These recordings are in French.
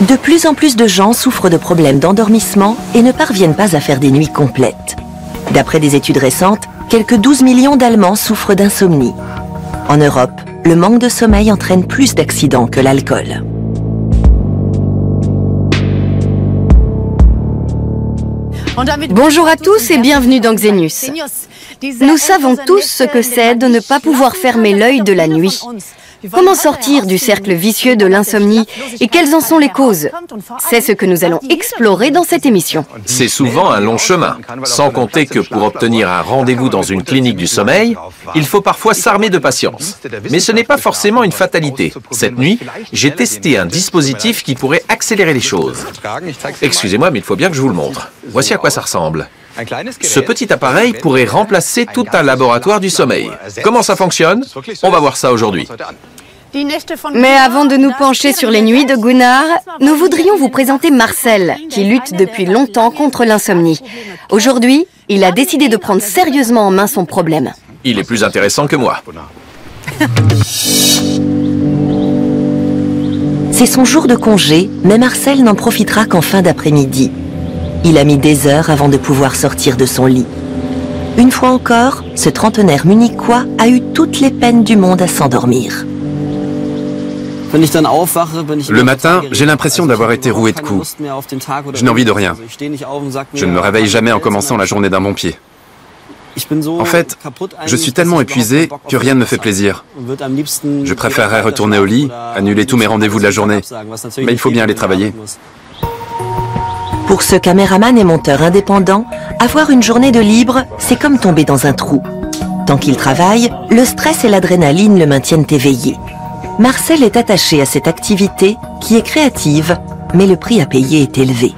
De plus en plus de gens souffrent de problèmes d'endormissement et ne parviennent pas à faire des nuits complètes. D'après des études récentes, quelques 12 millions d'Allemands souffrent d'insomnie. En Europe, le manque de sommeil entraîne plus d'accidents que l'alcool. Bonjour à tous et bienvenue dans Xenius. Nous savons tous ce que c'est de ne pas pouvoir fermer l'œil de la nuit. Comment sortir du cercle vicieux de l'insomnie et quelles en sont les causes? C'est ce que nous allons explorer dans cette émission. C'est souvent un long chemin, sans compter que pour obtenir un rendez-vous dans une clinique du sommeil, il faut parfois s'armer de patience. Mais ce n'est pas forcément une fatalité. Cette nuit, j'ai testé un dispositif qui pourrait accélérer les choses. Excusez-moi, mais il faut bien que je vous le montre. Voici à quoi ça ressemble. Ce petit appareil pourrait remplacer tout un laboratoire du sommeil. Comment ça fonctionne? On va voir ça aujourd'hui. Mais avant de nous pencher sur les nuits de Gunnar, nous voudrions vous présenter Marcel, qui lutte depuis longtemps contre l'insomnie. Aujourd'hui, il a décidé de prendre sérieusement en main son problème. Il est plus intéressant que moi. C'est son jour de congé, mais Marcel n'en profitera qu'en fin d'après-midi. Il a mis des heures avant de pouvoir sortir de son lit. Une fois encore, ce trentenaire munichois a eu toutes les peines du monde à s'endormir. Le matin, j'ai l'impression d'avoir été roué de coups. Je n'ai envie de rien. Je ne me réveille jamais en commençant la journée d'un bon pied. En fait, je suis tellement épuisé que rien ne me fait plaisir. Je préférerais retourner au lit, annuler tous mes rendez-vous de la journée. Mais il faut bien aller travailler. Pour ce caméraman et monteur indépendant, avoir une journée de libre, c'est comme tomber dans un trou. Tant qu'il travaille, le stress et l'adrénaline le maintiennent éveillé. Marcel est attaché à cette activité qui est créative, mais le prix à payer est élevé.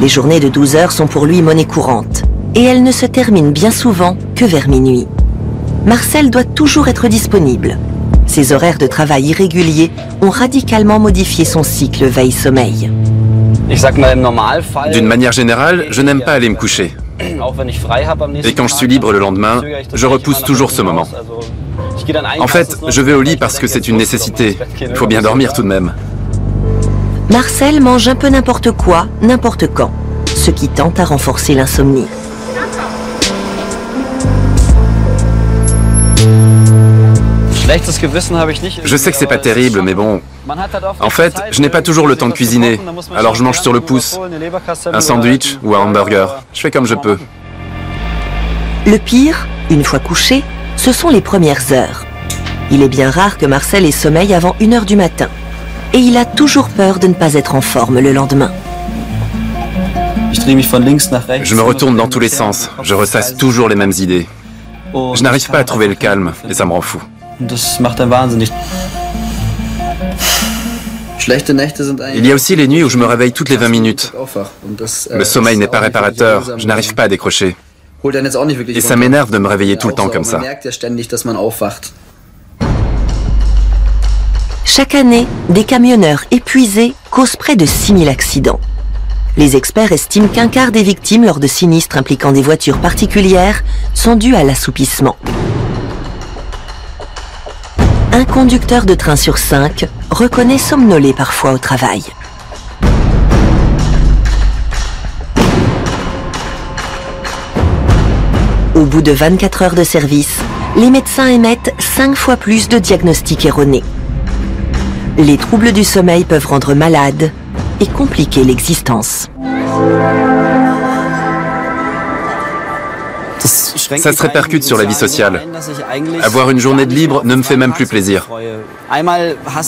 Les journées de 12 heures sont pour lui monnaie courante, et elles ne se terminent bien souvent que vers minuit. Marcel doit toujours être disponible. Ses horaires de travail irréguliers ont radicalement modifié son cycle veille-sommeil. D'une manière générale, je n'aime pas aller me coucher. Et quand je suis libre le lendemain, je repousse toujours ce moment. En fait, je vais au lit parce que c'est une nécessité. Il faut bien dormir tout de même. Marcel mange un peu n'importe quoi, n'importe quand, ce qui tente à renforcer l'insomnie. Je sais que c'est pas terrible, mais bon... En fait, je n'ai pas toujours le temps de cuisiner, alors je mange sur le pouce. Un sandwich ou un hamburger. Je fais comme je peux. Le pire, une fois couché, ce sont les premières heures. Il est bien rare que Marcel ait sommeil avant 1 heure du matin. Et il a toujours peur de ne pas être en forme le lendemain. Je me retourne dans tous les sens. Je ressasse toujours les mêmes idées. Je n'arrive pas à trouver le calme, et ça me rend fou. Il y a aussi les nuits où je me réveille toutes les 20 minutes. Le sommeil n'est pas réparateur, je n'arrive pas à décrocher. Et ça m'énerve de me réveiller tout le temps comme ça. Chaque année, des camionneurs épuisés causent près de 6000 accidents. Les experts estiment qu'un quart des victimes lors de sinistres impliquant des voitures particulières sont dues à l'assoupissement. Un conducteur de train sur 5 reconnaît somnoler parfois au travail. Au bout de 24 heures de service, les médecins émettent 5 fois plus de diagnostics erronés. Les troubles du sommeil peuvent rendre malade et compliquer l'existence. Ça se répercute sur la vie sociale. Avoir une journée de libre ne me fait même plus plaisir.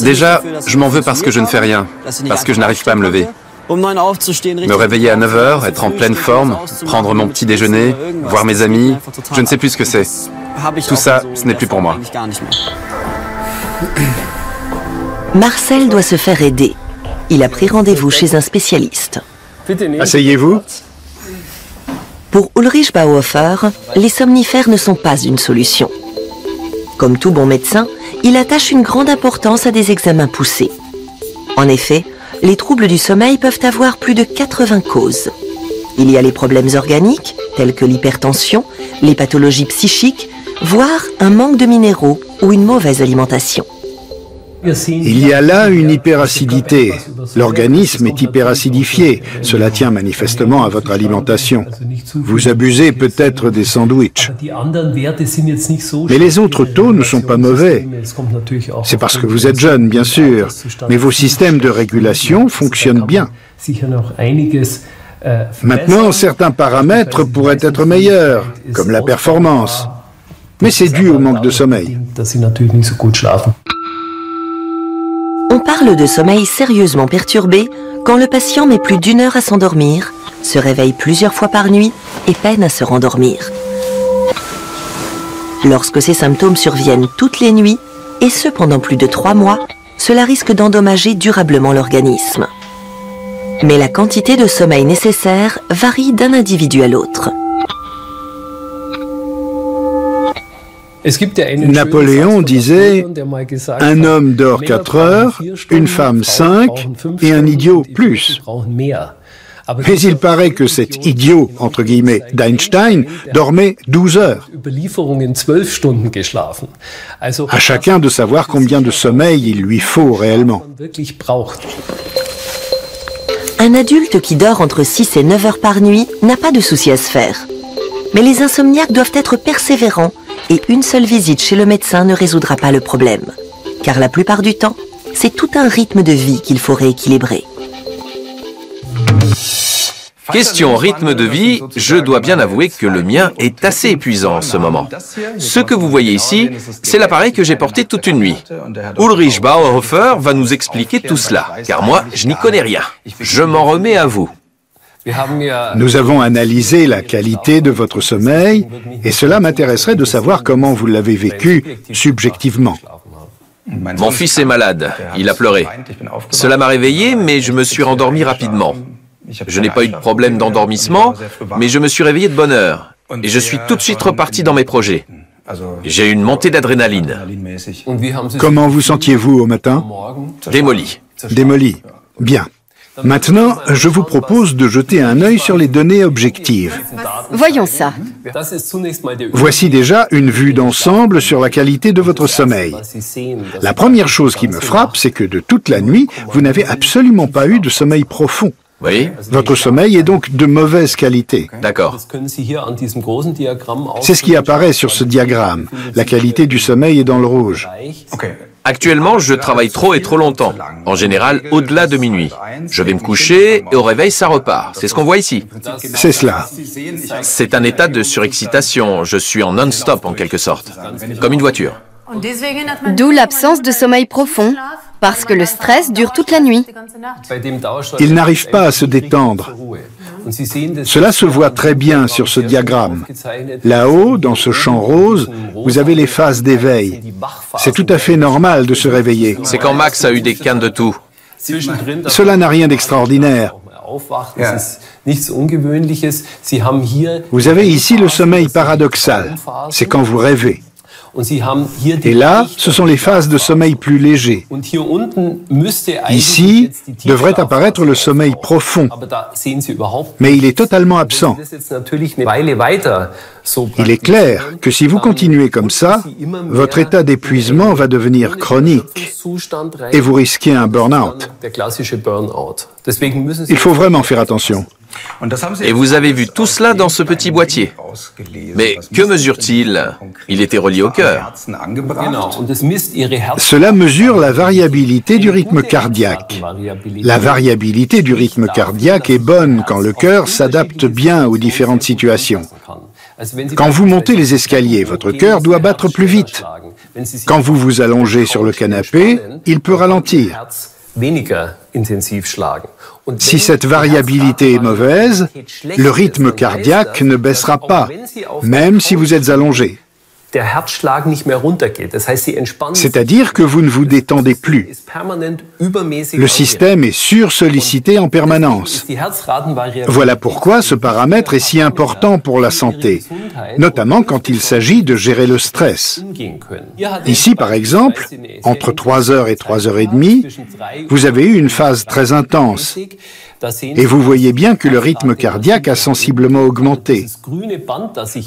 Déjà, je m'en veux parce que je ne fais rien, parce que je n'arrive pas à me lever. Me réveiller à 9 heures, être en pleine forme, prendre mon petit déjeuner, voir mes amis, je ne sais plus ce que c'est. Tout ça, ce n'est plus pour moi. Marcel doit se faire aider. Il a pris rendez-vous chez un spécialiste. Asseyez-vous. Pour Ulrich Bauhofer, les somnifères ne sont pas une solution. Comme tout bon médecin, il attache une grande importance à des examens poussés. En effet, les troubles du sommeil peuvent avoir plus de 80 causes. Il y a les problèmes organiques, tels que l'hypertension, les pathologies psychiques, voire un manque de minéraux ou une mauvaise alimentation. Il y a là une hyperacidité. L'organisme est hyperacidifié. Cela tient manifestement à votre alimentation. Vous abusez peut-être des sandwichs. Mais les autres taux ne sont pas mauvais. C'est parce que vous êtes jeune, bien sûr. Mais vos systèmes de régulation fonctionnent bien. Maintenant, certains paramètres pourraient être meilleurs, comme la performance. Mais c'est dû au manque de sommeil. On parle de sommeil sérieusement perturbé quand le patient met plus d'1 heure à s'endormir, se réveille plusieurs fois par nuit et peine à se rendormir. Lorsque ces symptômes surviennent toutes les nuits, et ce pendant plus de 3 mois, cela risque d'endommager durablement l'organisme. Mais la quantité de sommeil nécessaire varie d'un individu à l'autre. Napoléon disait « Un homme dort 4 heures, une femme 5 et un idiot plus ». Mais il paraît que cet « idiot » entre guillemets d'Einstein dormait 12 heures. À chacun de savoir combien de sommeil il lui faut réellement. Un adulte qui dort entre 6 et 9 heures par nuit n'a pas de souci à se faire. Mais les insomniaques doivent être persévérants et une seule visite chez le médecin ne résoudra pas le problème. Car la plupart du temps, c'est tout un rythme de vie qu'il faut rééquilibrer. Question rythme de vie, je dois bien avouer que le mien est assez épuisant en ce moment. Ce que vous voyez ici, c'est l'appareil que j'ai porté toute une nuit. Ulrich Bauerhofer va nous expliquer tout cela, car moi, je n'y connais rien. Je m'en remets à vous. Nous avons analysé la qualité de votre sommeil et cela m'intéresserait de savoir comment vous l'avez vécu subjectivement. Mon fils est malade, il a pleuré. Cela m'a réveillé, mais je me suis rendormi rapidement. Je n'ai pas eu de problème d'endormissement, mais je me suis réveillé de bonne heure. Et je suis tout de suite reparti dans mes projets. J'ai eu une montée d'adrénaline. Comment vous sentiez-vous au matin? Démoli. Démoli. Bien. Maintenant, je vous propose de jeter un œil sur les données objectives. Voyons ça. Voici déjà une vue d'ensemble sur la qualité de votre sommeil. La première chose qui me frappe, c'est que de toute la nuit, vous n'avez absolument pas eu de sommeil profond. Oui. Votre sommeil est donc de mauvaise qualité. D'accord. C'est ce qui apparaît sur ce diagramme. La qualité du sommeil est dans le rouge. Actuellement, je travaille trop et trop longtemps. En général, au-delà de minuit. Je vais me coucher et au réveil, ça repart. C'est ce qu'on voit ici. C'est cela. C'est un état de surexcitation. Je suis en non-stop en quelque sorte. Comme une voiture. D'où l'absence de sommeil profond, parce que le stress dure toute la nuit. Il n'arrive pas à se détendre. Cela se voit très bien sur ce diagramme. Là-haut, dans ce champ rose, vous avez les phases d'éveil. C'est tout à fait normal de se réveiller. C'est quand Max a eu des quintes de toux. Cela n'a rien d'extraordinaire. Vous avez ici le sommeil paradoxal. C'est quand vous rêvez. Et là, ce sont les phases de sommeil plus léger. Ici, devrait apparaître le sommeil profond, mais il est totalement absent. Il est clair que si vous continuez comme ça, votre état d'épuisement va devenir chronique et vous risquez un burn-out. Il faut vraiment faire attention. Et vous avez vu tout cela dans ce petit boîtier. Mais que mesure-t-il? Il était relié au cœur. Cela mesure la variabilité du rythme cardiaque. La variabilité du rythme cardiaque est bonne quand le cœur s'adapte bien aux différentes situations. Quand vous montez les escaliers, votre cœur doit battre plus vite. Quand vous vous allongez sur le canapé, il peut ralentir. Si cette variabilité est mauvaise, le rythme cardiaque ne baissera pas, même si vous êtes allongé. C'est-à-dire que vous ne vous détendez plus. Le système est sursollicité en permanence. Voilà pourquoi ce paramètre est si important pour la santé, notamment quand il s'agit de gérer le stress. Ici, par exemple, entre 3 heures et 3 heures et demie, vous avez eu une phase très intense. Et vous voyez bien que le rythme cardiaque a sensiblement augmenté.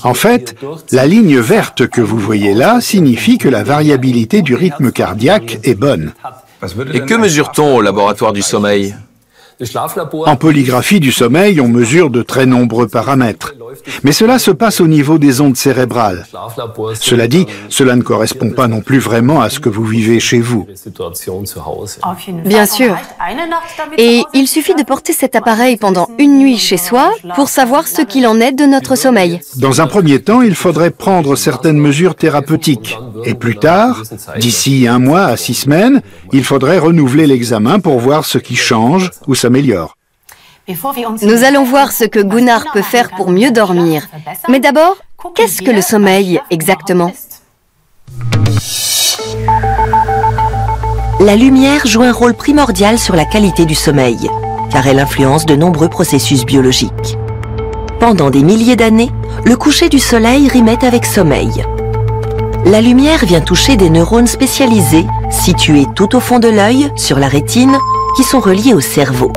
En fait, la ligne verte que vous voyez là signifie que la variabilité du rythme cardiaque est bonne. Et que mesure-t-on au laboratoire du sommeil? En polygraphie du sommeil, on mesure de très nombreux paramètres. Mais cela se passe au niveau des ondes cérébrales. Cela dit, cela ne correspond pas non plus vraiment à ce que vous vivez chez vous. Bien sûr. Et il suffit de porter cet appareil pendant une nuit chez soi pour savoir ce qu'il en est de notre sommeil. Dans un premier temps, il faudrait prendre certaines mesures thérapeutiques. Et plus tard, d'ici 1 mois à 6 semaines, il faudrait renouveler l'examen pour voir ce qui change ou s'améliore. Nous allons voir ce que Gunnar peut faire pour mieux dormir. Mais d'abord, qu'est-ce que le sommeil exactement? La lumière joue un rôle primordial sur la qualité du sommeil, car elle influence de nombreux processus biologiques. Pendant des milliers d'années, le coucher du soleil rimait avec sommeil. La lumière vient toucher des neurones spécialisés, situés tout au fond de l'œil, sur la rétine, qui sont reliés au cerveau.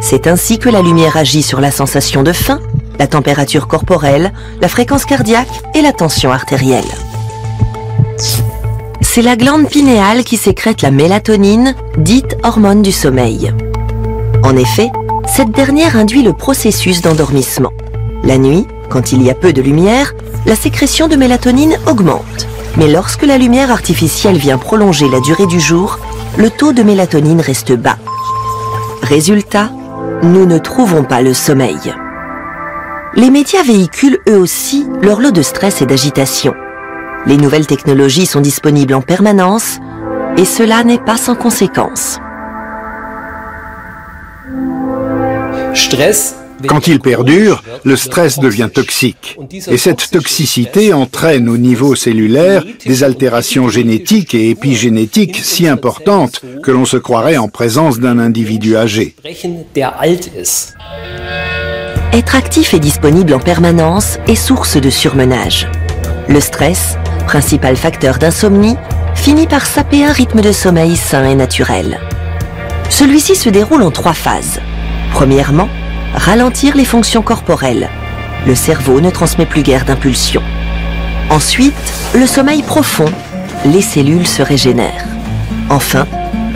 C'est ainsi que la lumière agit sur la sensation de faim, la température corporelle, la fréquence cardiaque et la tension artérielle. C'est la glande pinéale qui sécrète la mélatonine, dite hormone du sommeil. En effet, cette dernière induit le processus d'endormissement. La nuit, quand il y a peu de lumière, la sécrétion de mélatonine augmente. Mais lorsque la lumière artificielle vient prolonger la durée du jour, le taux de mélatonine reste bas. Résultat, nous ne trouvons pas le sommeil. Les médias véhiculent eux aussi leur lot de stress et d'agitation. Les nouvelles technologies sont disponibles en permanence et cela n'est pas sans conséquence. Quand il perdure, le stress devient toxique. Et cette toxicité entraîne au niveau cellulaire des altérations génétiques et épigénétiques si importantes que l'on se croirait en présence d'un individu âgé. Être actif et disponible en permanence est source de surmenage. Le stress, principal facteur d'insomnie, finit par saper un rythme de sommeil sain et naturel. Celui-ci se déroule en 3 phases. Premièrement, ralentir les fonctions corporelles. Le cerveau ne transmet plus guère d'impulsions. Ensuite, le sommeil profond. Les cellules se régénèrent. Enfin,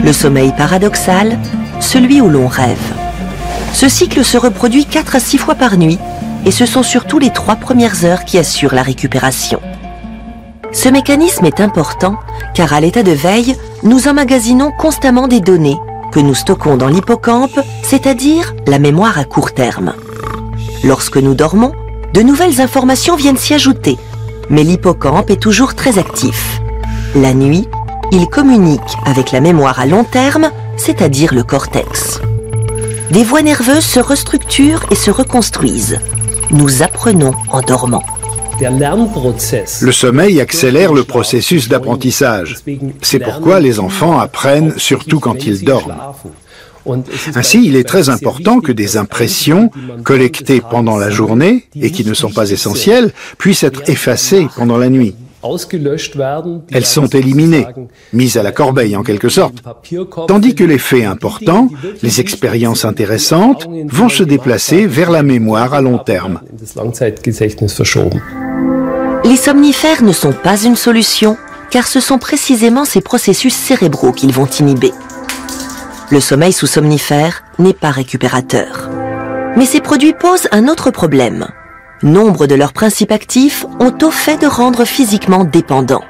le sommeil paradoxal, celui où l'on rêve. Ce cycle se reproduit 4 à 6 fois par nuit et ce sont surtout les 3 premières heures qui assurent la récupération. Ce mécanisme est important car à l'état de veille, nous emmagasinons constamment des données que nous stockons dans l'hippocampe, c'est-à-dire la mémoire à court terme. Lorsque nous dormons, de nouvelles informations viennent s'y ajouter, mais l'hippocampe est toujours très actif. La nuit, il communique avec la mémoire à long terme, c'est-à-dire le cortex. Des voies nerveuses se restructurent et se reconstruisent. Nous apprenons en dormant. Le sommeil accélère le processus d'apprentissage. C'est pourquoi les enfants apprennent surtout quand ils dorment. Ainsi, il est très important que des impressions collectées pendant la journée et qui ne sont pas essentielles puissent être effacées pendant la nuit. Elles sont éliminées, mises à la corbeille en quelque sorte, tandis que les faits importants, les expériences intéressantes, vont se déplacer vers la mémoire à long terme. Les somnifères ne sont pas une solution, car ce sont précisément ces processus cérébraux qu'ils vont inhiber. Le sommeil sous somnifère n'est pas récupérateur. Mais ces produits posent un autre problème. Nombre de leurs principes actifs ont au fait de rendre physiquement dépendants.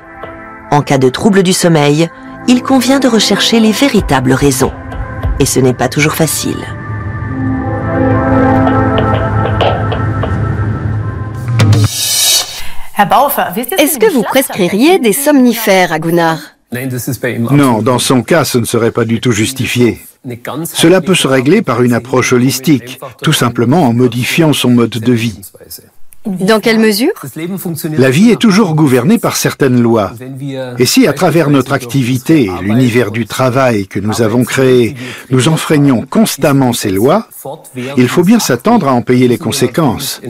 En cas de trouble du sommeil, il convient de rechercher les véritables raisons. Et ce n'est pas toujours facile. Est-ce que vous prescririez des somnifères à Gunnar? Non, dans son cas, ce ne serait pas du tout justifié. Cela peut se régler par une approche holistique, tout simplement en modifiant son mode de vie. Dans quelle mesure? La vie est toujours gouvernée par certaines lois. Et si, à travers notre activité et l'univers du travail que nous avons créé, nous enfreignons constamment ces lois, il faut bien s'attendre à en payer les conséquences.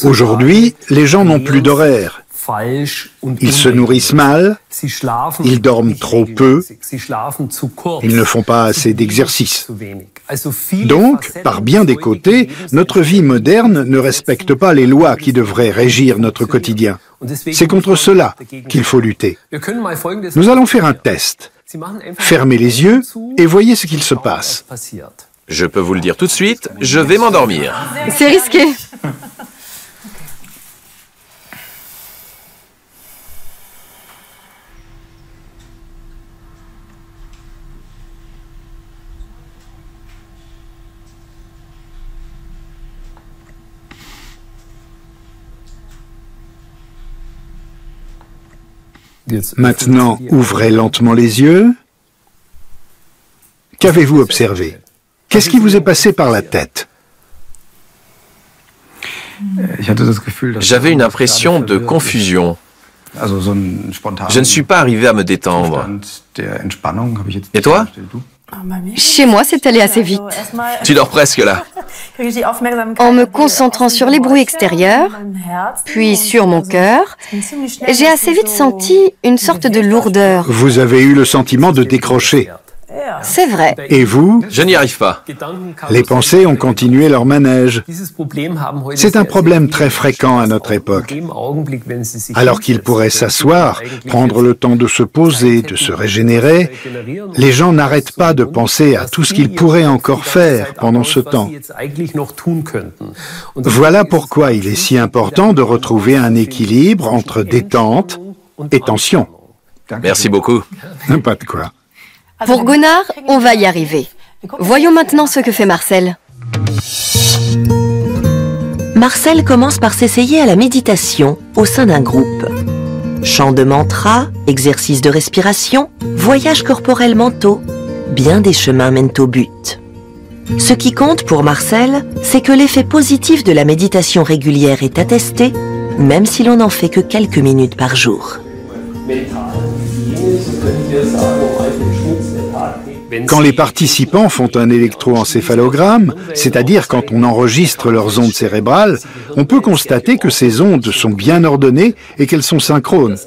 Aujourd'hui, les gens n'ont plus d'horaire. Ils se nourrissent mal, ils dorment trop peu, ils ne font pas assez d'exercice. Donc, par bien des côtés, notre vie moderne ne respecte pas les lois qui devraient régir notre quotidien. C'est contre cela qu'il faut lutter. Nous allons faire un test. Fermez les yeux et voyez ce qu'il se passe. Je peux vous le dire tout de suite, je vais m'endormir. C'est risqué. Maintenant, ouvrez lentement les yeux. Qu'avez-vous observé? Qu'est-ce qui vous est passé par la tête? J'avais une impression de confusion. Je ne suis pas arrivé à me détendre. Et toi? Chez moi, c'est allé assez vite. Tu dors presque là. En me concentrant sur les bruits extérieurs, puis sur mon cœur, j'ai assez vite senti une sorte de lourdeur. Vous avez eu le sentiment de décrocher. C'est vrai. Et vous? Je n'y arrive pas. Les pensées ont continué leur manège. C'est un problème très fréquent à notre époque. Alors qu'ils pourraient s'asseoir, prendre le temps de se poser, de se régénérer, les gens n'arrêtent pas de penser à tout ce qu'ils pourraient encore faire pendant ce temps. Voilà pourquoi il est si important de retrouver un équilibre entre détente et tension. Merci beaucoup. Pas de quoi. Pour Gunnar, on va y arriver. Voyons maintenant ce que fait Marcel. Marcel commence par s'essayer à la méditation au sein d'un groupe. Chant de mantra, exercice de respiration, voyages corporels mentaux, bien des chemins mènent au but. Ce qui compte pour Marcel, c'est que l'effet positif de la méditation régulière est attesté, même si l'on n'en fait que quelques minutes par jour. Quand les participants font un électroencéphalogramme, c'est-à-dire quand on enregistre leurs ondes cérébrales, on peut constater que ces ondes sont bien ordonnées et qu'elles sont synchrones.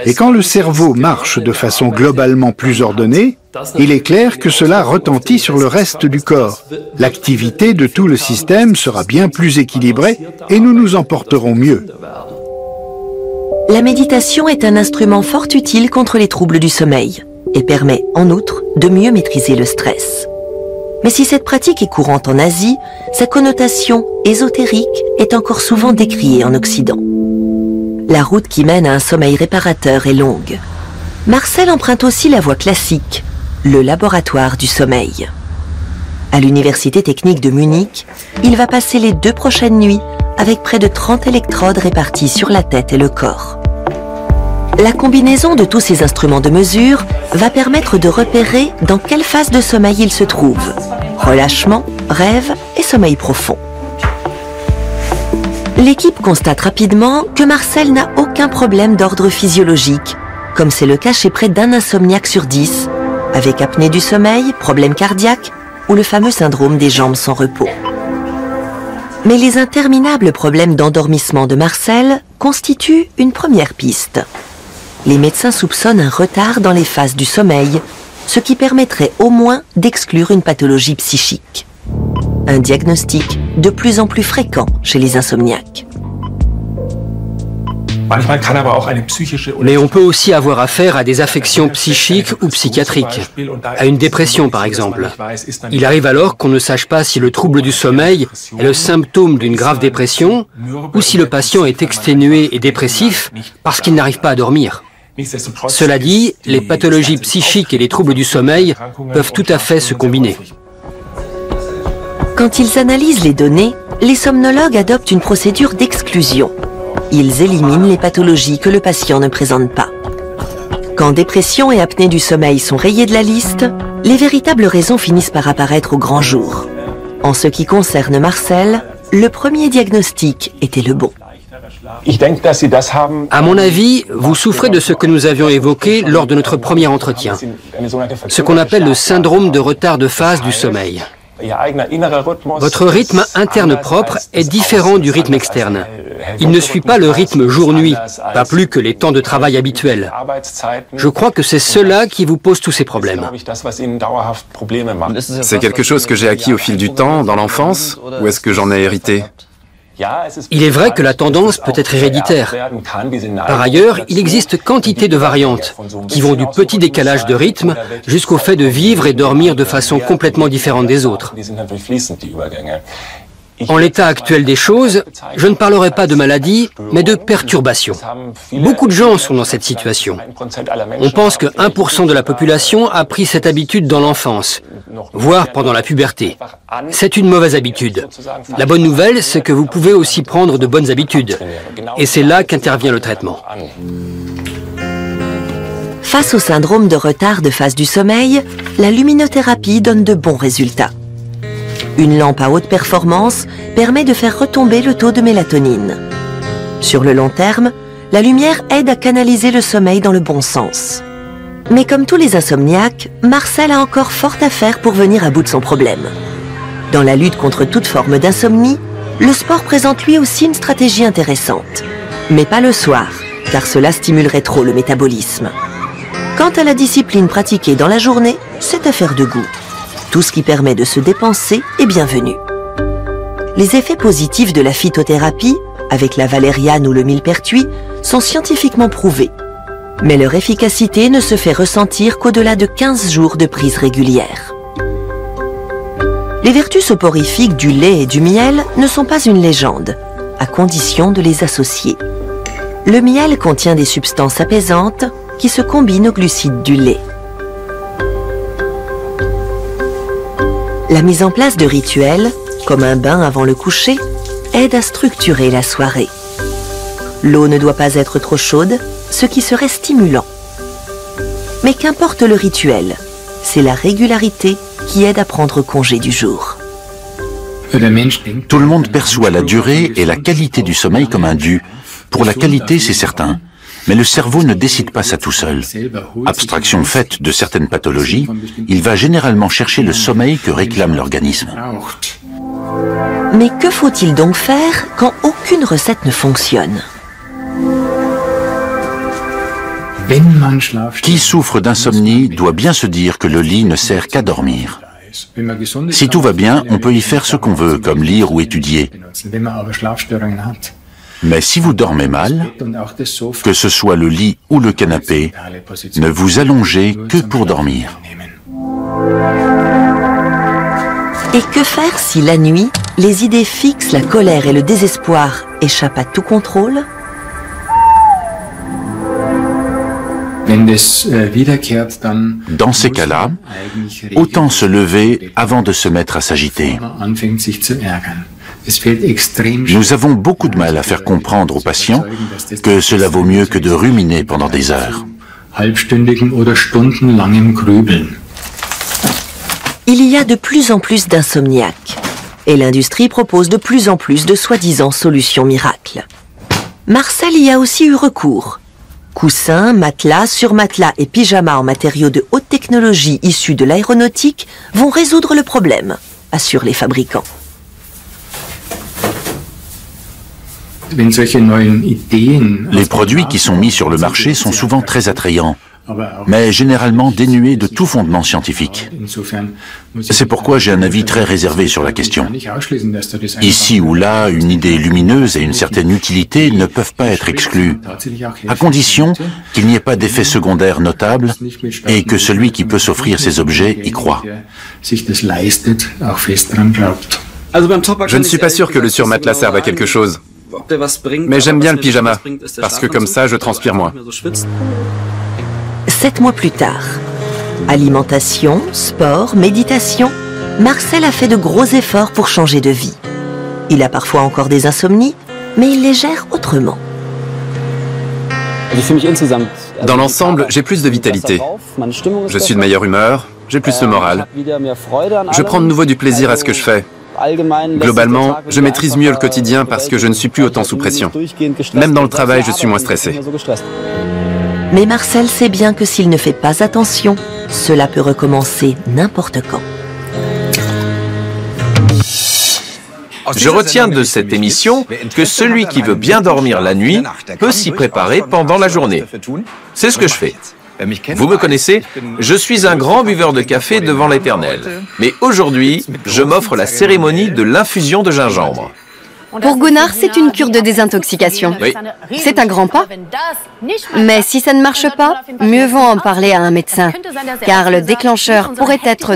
Et quand le cerveau marche de façon globalement plus ordonnée, il est clair que cela retentit sur le reste du corps. L'activité de tout le système sera bien plus équilibrée et nous nous en porterons mieux. La méditation est un instrument fort utile contre les troubles du sommeil et permet, en outre, de mieux maîtriser le stress. Mais si cette pratique est courante en Asie, sa connotation ésotérique est encore souvent décriée en Occident. La route qui mène à un sommeil réparateur est longue. Marcel emprunte aussi la voie classique, le laboratoire du sommeil. À l'Université technique de Munich, il va passer les 2 prochaines nuits avec près de 30 électrodes réparties sur la tête et le corps. La combinaison de tous ces instruments de mesure va permettre de repérer dans quelle phase de sommeil il se trouve. Relâchement, rêve et sommeil profond. L'équipe constate rapidement que Marcel n'a aucun problème d'ordre physiologique, comme c'est le cas chez près d'un insomniaque sur 10, avec apnée du sommeil, problème cardiaque ou le fameux syndrome des jambes sans repos. Mais les interminables problèmes d'endormissement de Marcel constituent une première piste. Les médecins soupçonnent un retard dans les phases du sommeil, ce qui permettrait au moins d'exclure une pathologie psychique. Un diagnostic de plus en plus fréquent chez les insomniaques. Mais on peut aussi avoir affaire à des affections psychiques ou psychiatriques, à une dépression par exemple. Il arrive alors qu'on ne sache pas si le trouble du sommeil est le symptôme d'une grave dépression ou si le patient est exténué et dépressif parce qu'il n'arrive pas à dormir. Cela dit, les pathologies psychiques et les troubles du sommeil peuvent tout à fait se combiner. Quand ils analysent les données, les somnologues adoptent une procédure d'exclusion. Ils éliminent les pathologies que le patient ne présente pas. Quand dépression et apnée du sommeil sont rayées de la liste, les véritables raisons finissent par apparaître au grand jour. En ce qui concerne Marcel, le premier diagnostic était le bon. À mon avis, vous souffrez de ce que nous avions évoqué lors de notre premier entretien, ce qu'on appelle le syndrome de retard de phase du sommeil. Votre rythme interne propre est différent du rythme externe. Il ne suit pas le rythme jour-nuit, pas plus que les temps de travail habituels. Je crois que c'est cela qui vous pose tous ces problèmes. C'est quelque chose que j'ai acquis au fil du temps, dans l'enfance, ou est-ce que j'en ai hérité? Il est vrai que la tendance peut être héréditaire. Par ailleurs, il existe quantité de variantes qui vont du petit décalage de rythme jusqu'au fait de vivre et dormir de façon complètement différente des autres. En l'état actuel des choses, je ne parlerai pas de maladie, mais de perturbation. Beaucoup de gens sont dans cette situation. On pense que 1% de la population a pris cette habitude dans l'enfance, voire pendant la puberté. C'est une mauvaise habitude. La bonne nouvelle, c'est que vous pouvez aussi prendre de bonnes habitudes. Et c'est là qu'intervient le traitement. Face au syndrome de retard de phase du sommeil, la luminothérapie donne de bons résultats. Une lampe à haute performance permet de faire retomber le taux de mélatonine. Sur le long terme, la lumière aide à canaliser le sommeil dans le bon sens. Mais comme tous les insomniaques, Marcel a encore fort à faire pour venir à bout de son problème. Dans la lutte contre toute forme d'insomnie, le sport présente lui aussi une stratégie intéressante. Mais pas le soir, car cela stimulerait trop le métabolisme. Quant à la discipline pratiquée dans la journée, c'est affaire de goût. Tout ce qui permet de se dépenser est bienvenu. Les effets positifs de la phytothérapie, avec la valériane ou le millepertuis, sont scientifiquement prouvés. Mais leur efficacité ne se fait ressentir qu'au-delà de 15 jours de prise régulière. Les vertus soporifiques du lait et du miel ne sont pas une légende, à condition de les associer. Le miel contient des substances apaisantes qui se combinent aux glucides du lait. La mise en place de rituels, comme un bain avant le coucher, aide à structurer la soirée. L'eau ne doit pas être trop chaude, ce qui serait stimulant. Mais qu'importe le rituel, c'est la régularité qui aide à prendre congé du jour. Tout le monde perçoit la durée et la qualité du sommeil comme un dû. Pour la qualité, c'est certain. Mais le cerveau ne décide pas ça tout seul. Abstraction faite de certaines pathologies, il va généralement chercher le sommeil que réclame l'organisme. Mais que faut-il donc faire quand aucune recette ne fonctionne? Qui souffre d'insomnie doit bien se dire que le lit ne sert qu'à dormir. Si tout va bien, on peut y faire ce qu'on veut, comme lire ou étudier. Mais si vous dormez mal, que ce soit le lit ou le canapé, ne vous allongez que pour dormir. Et que faire si la nuit, les idées fixes, la colère et le désespoir échappent à tout contrôle? Dans ces cas-là, autant se lever avant de se mettre à s'agiter. Nous avons beaucoup de mal à faire comprendre aux patients que cela vaut mieux que de ruminer pendant des heures. Il y a de plus en plus d'insomniaques et l'industrie propose de plus en plus de soi-disant solutions miracles. Marcel y a aussi eu recours. Coussins, matelas, surmatelas et pyjamas en matériaux de haute technologie issus de l'aéronautique vont résoudre le problème, assurent les fabricants. Les produits qui sont mis sur le marché sont souvent très attrayants, mais généralement dénués de tout fondement scientifique. C'est pourquoi j'ai un avis très réservé sur la question. Ici ou là, une idée lumineuse et une certaine utilité ne peuvent pas être exclues, à condition qu'il n'y ait pas d'effets secondaires notables et que celui qui peut s'offrir ces objets y croit. Je ne suis pas sûr que le surmatelas serve à quelque chose. Mais j'aime bien le pyjama, parce que comme ça, je transpire moins. 7 mois plus tard, alimentation, sport, méditation, Marcel a fait de gros efforts pour changer de vie. Il a parfois encore des insomnies, mais il les gère autrement. Dans l'ensemble, j'ai plus de vitalité. Je suis de meilleure humeur, j'ai plus de morale. Je prends de nouveau du plaisir à ce que je fais. Globalement, je maîtrise mieux le quotidien parce que je ne suis plus autant sous pression. Même dans le travail, je suis moins stressé. Mais Marcel sait bien que s'il ne fait pas attention, cela peut recommencer n'importe quand. Je retiens de cette émission que celui qui veut bien dormir la nuit peut s'y préparer pendant la journée. C'est ce que je fais. Vous me connaissez, je suis un grand buveur de café devant l'Éternel. Mais aujourd'hui, je m'offre la cérémonie de l'infusion de gingembre. Pour Gunnar, c'est une cure de désintoxication. Oui. C'est un grand pas. Mais si ça ne marche pas, mieux vaut en parler à un médecin, car le déclencheur pourrait être